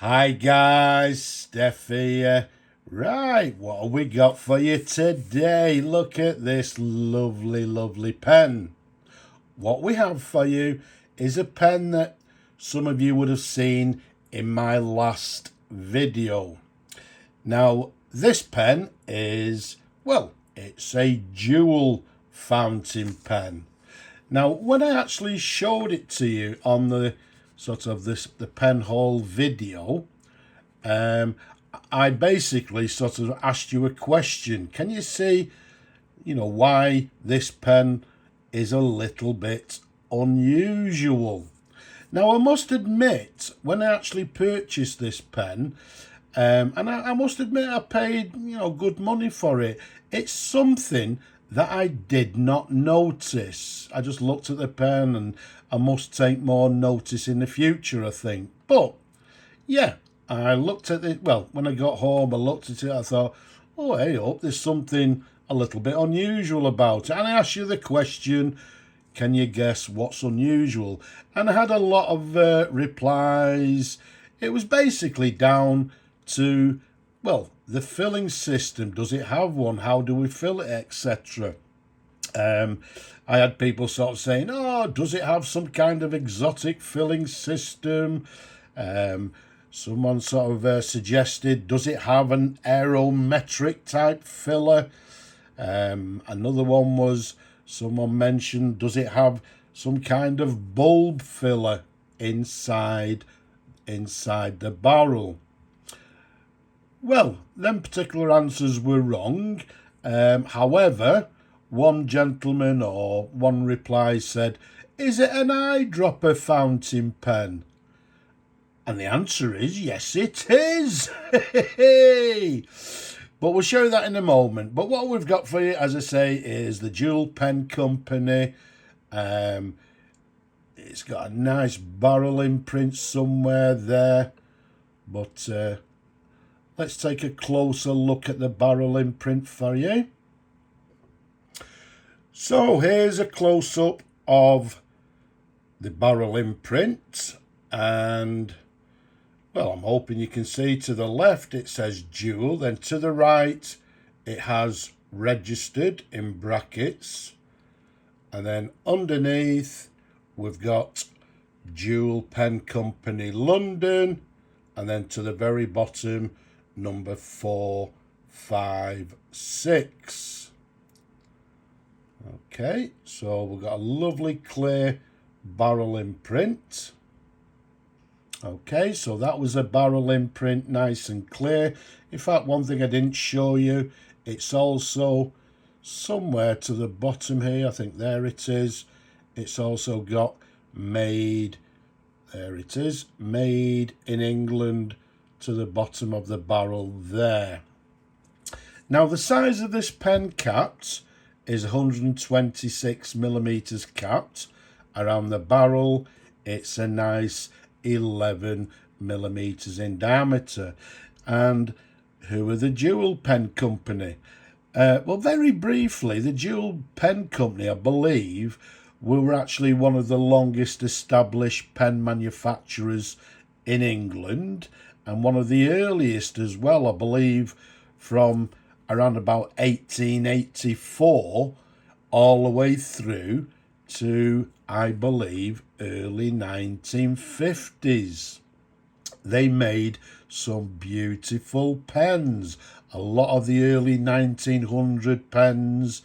Hi guys, Steph here. Right, what have we got for you today? Look at this lovely pen. What we have for you is a pen that some of you would have seen in my last video. Now, this pen is, well, it's a dual fountain pen. Now, when I actually showed it to you on the the pen haul video, I basically sort of asked you a question. Can you see, why this pen is a little bit unusual? Now, I must admit, when I actually purchased this pen, and I must admit I paid, good money for it, it's something that I did not notice. I just looked at the pen and I must take more notice in the future, I think. But, yeah, I looked at it, well, when I got home, I looked at it, I thought, oh, hey up, there's something a little bit unusual about it. And I asked you the question, can you guess what's unusual? And I had a lot of replies. It was basically down to, well, the filling system. Does it have one? How do we fill it, etc.? I had people sort of saying, oh, does it have some kind of exotic filling system? Someone sort of suggested, does it have an aerometric type filler? Another one was, someone mentioned, does it have some kind of bulb filler inside the barrel? Well, them particular answers were wrong. However, one gentleman or one reply said, is it an eyedropper fountain pen? And the answer is, yes, it is. But we'll show you that in a moment. But what we've got for you, as I say, is the Dual Pen Company. It's got a nice barrel imprint somewhere there. But let's take a closer look at the barrel imprint for you. So here's a close-up of the barrel imprint. And, well, I'm hoping you can see to the left it says dual. Then to the right it has registered in brackets. And then underneath we've got Dual Pen Company London. And then to the very bottom, number 456. Okay, so we've got a lovely clear barrel imprint. Okay, so that was a barrel imprint, nice and clear. In fact, one thing I didn't show you, it's also somewhere to the bottom here, I think there it is. It's also got made, there it is, made in England to the bottom of the barrel there. Now, the size of this pen capped is 126 millimeters capped. Around the barrel, it's a nice 11 millimeters in diameter. And who are the Dual Pen Company? Well, very briefly, the Dual Pen Company, I believe, were actually one of the longest established pen manufacturers in England, and one of the earliest as well, I believe, from around about 1884 all the way through to, I believe, early 1950s. They made some beautiful pens. A lot of the early 1900 pens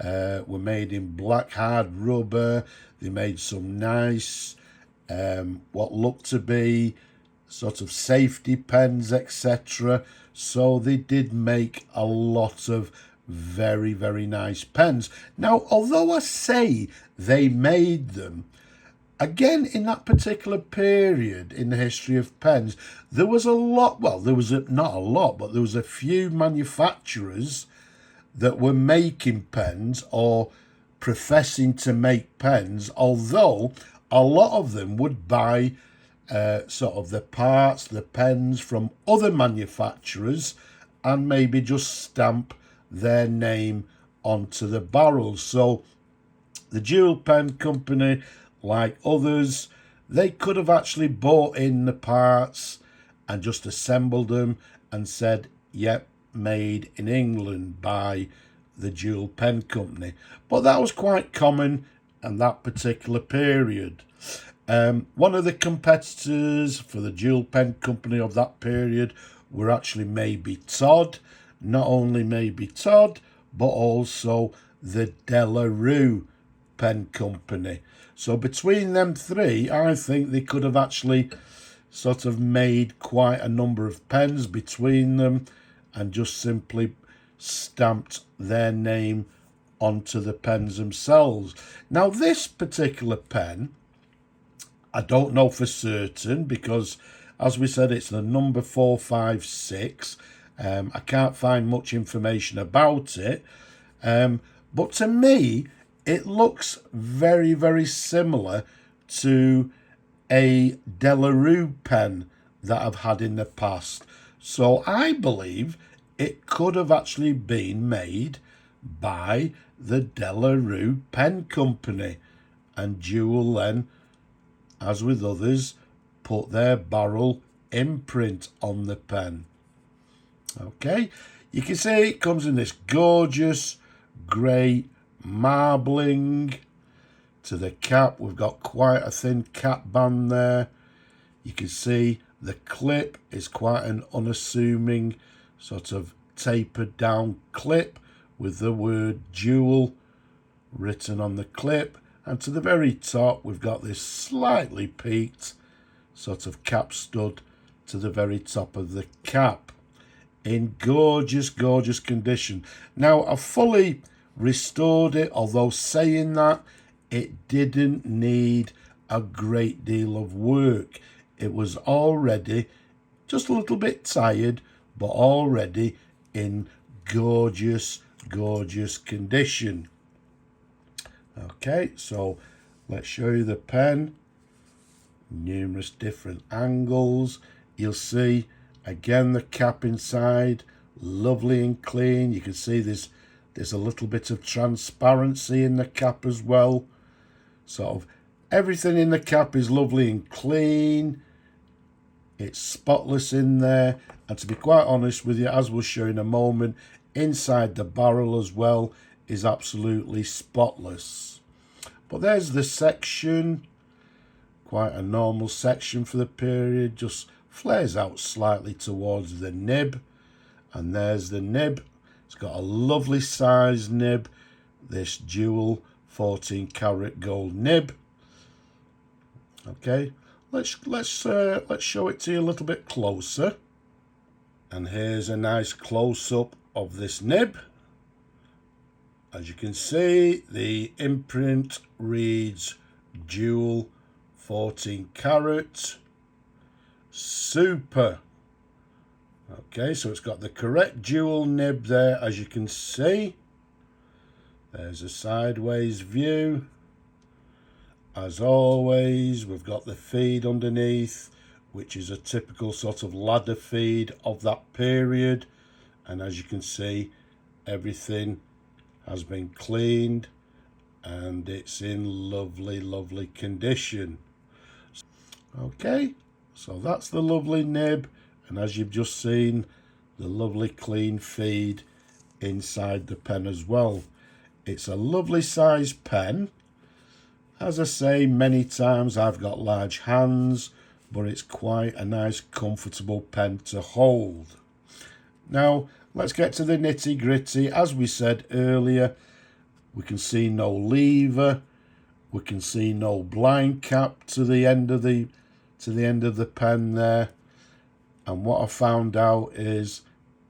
were made in black hard rubber. They made some nice, what looked to be sort of safety pens, etc. So they did make a lot of very nice pens. Now, although I say they made them, again, in that particular period in the history of pens, there was a lot, well, there was not a lot, but there was a few manufacturers that were making pens or professing to make pens, although a lot of them would buy sort of the parts, the pens from other manufacturers and maybe just stamp their name onto the barrels. So the Dual Pen Company, like others, they could have actually bought in the parts and just assembled them and said, yep, made in England by the Jewel Pen Company. But that was quite common in that particular period. One of the competitors for the Jewel Pen Company of that period were actually maybe Todd. Not only maybe Todd, but also the De La Rue Pen Company. So between them three, I think they could have actually sort of made quite a number of pens between them and just simply stamped their name onto the pens themselves. Now, this particular pen, I don't know for certain because, as we said, it's the number 456. I can't find much information about it. But to me, it looks very, very similar to a De La Rue pen that I've had in the past. So I believe it could have actually been made by the De La Rue Pen Company, and Jewel then, as with others, put their barrel imprint on the pen. Okay, you can see it comes in this gorgeous grey marbling. To the cap, we've got quite a thin cap band there. You can see the clip is quite an unassuming sort of tapered down clip with the word Jewel written on the clip. And to the very top, we've got this slightly peaked sort of cap stud to the very top of the cap in gorgeous, gorgeous condition. Now, I've fully restored it, although saying that, it didn't need a great deal of work. It was already just a little bit tired, but already in gorgeous, gorgeous condition. Okay, so let's show you the pen. Numerous different angles. You'll see again the cap inside, lovely and clean. You can see there's a little bit of transparency in the cap as well. Sort of everything in the cap is lovely and clean. It's spotless in there, and to be quite honest with you, as we'll show in a moment, inside the barrel as well is absolutely spotless. But there's the section, quite a normal section for the period, just flares out slightly towards the nib, and there's the nib. It's got a lovely size nib, this Jewel 14 karat gold nib. Okay, let's show it to you a little bit closer. And here's a nice close-up of this nib. As you can see, the imprint reads Jewel 14 karat super. Okay, so it's got the correct Jewel nib there, as you can see. There's a sideways view. As always, we've got the feed underneath, which is a typical sort of ladder feed of that period. And as you can see, everything has been cleaned and it's in lovely, lovely condition. Okay, so that's the lovely nib. And as you've just seen, the lovely clean feed inside the pen as well. It's a lovely size pen. As I say many times, I've got large hands, but it's quite a nice comfortable pen to hold. Now, let's get to the nitty gritty. As we said earlier, we can see no lever. We can see no blind cap to the end of the pen there. And what I found out is,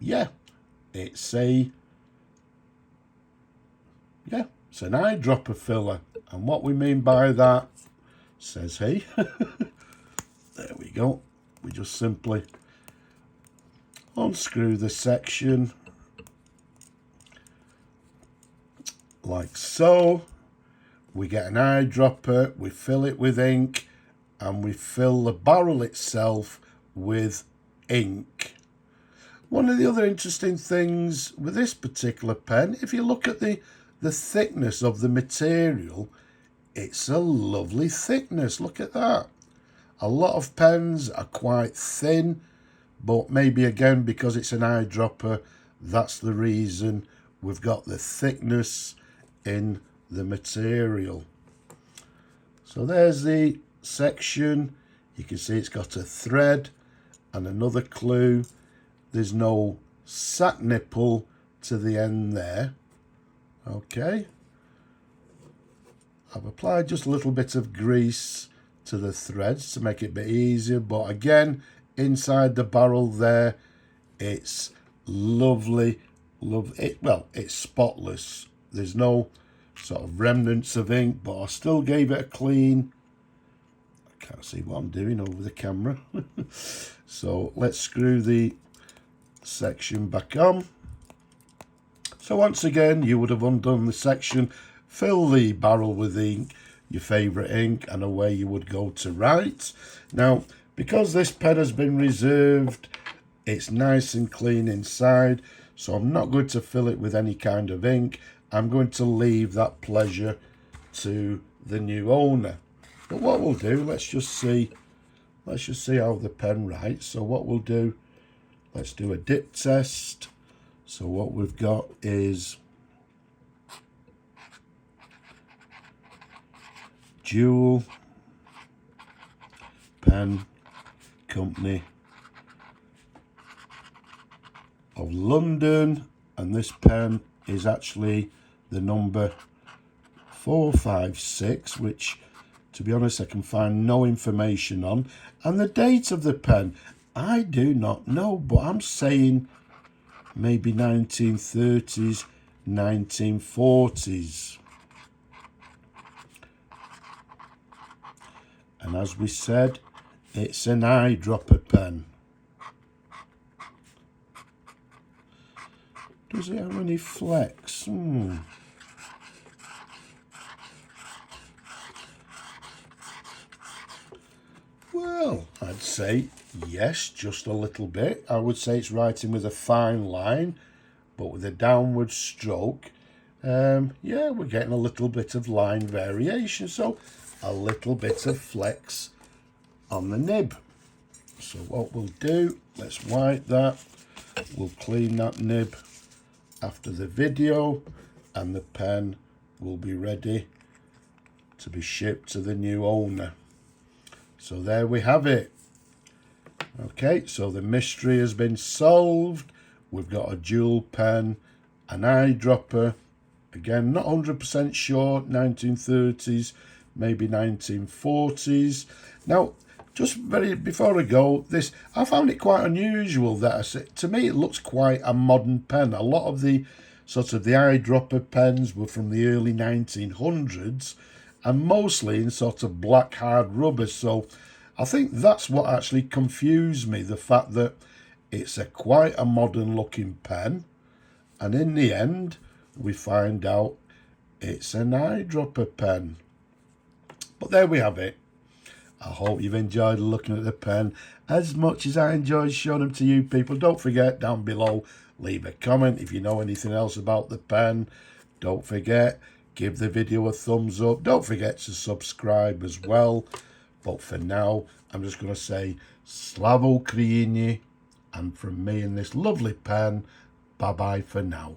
yeah, it's an eyedropper filler. And what we mean by that, says he, there we go. We just simply unscrew the section like so. We get an eyedropper, we fill it with ink, and we fill the barrel itself with ink. One of the other interesting things with this particular pen, if you look at the thickness of the material, it's a lovely thickness. Look at that. A lot of pens are quite thin, but maybe again because it's an eyedropper, that's the reason we've got the thickness in the material. So there's the section. You can see it's got a thread, and another clue, there's no sack nipple to the end there. Okay, I've applied just a little bit of grease to the threads to make it a bit easier, but again, inside the barrel there, it's lovely, well, it's spotless. There's no sort of remnants of ink, but I still gave it a clean. I can't see what I'm doing over the camera. So let's screw the section back on. So once again, you would have undone the section, fill the barrel with ink, your favourite ink, and away you would go to write. Now, because this pen has been reserved, it's nice and clean inside, so I'm not going to fill it with any kind of ink. I'm going to leave that pleasure to the new owner. But what we'll do, let's just see how the pen writes. So what we'll do, let's do a dip test. So what we've got is Jewel Pen Company of London, and this pen is actually the number 456, which, to be honest, I can find no information on. And the date of the pen, I do not know, but I'm saying maybe 1930s, 1940s. And as we said, it's an eyedropper pen. Does it have any flecks? Well, I'd say yes, just a little bit. I would say it's writing with a fine line, but with a downward stroke. Yeah, we're getting a little bit of line variation, so a little bit of flex on the nib. So what we'll do, let's wipe that. We'll clean that nib after the video, and the pen will be ready to be shipped to the new owner. So there we have it. Okay, so the mystery has been solved. We've got a jewel pen, an eyedropper. Again, not 100% sure, 1930s, maybe 1940s. Now, just before I go, I found it quite unusual that to me it looks quite a modern pen. A lot of the the eyedropper pens were from the early 1900s, and mostly in sort of black hard rubber. So I think that's what actually confused me, the fact that it's quite a modern looking pen, and in the end we find out it's an eyedropper pen. But there we have it. I hope you've enjoyed looking at the pen as much as I enjoyed showing them to you people. Don't forget, down below, leave a comment if you know anything else about the pen. Don't forget, give the video a thumbs up. Don't forget to subscribe as well. But for now, I'm just going to say Slava Ukraini, and from me and this lovely pen, bye-bye for now.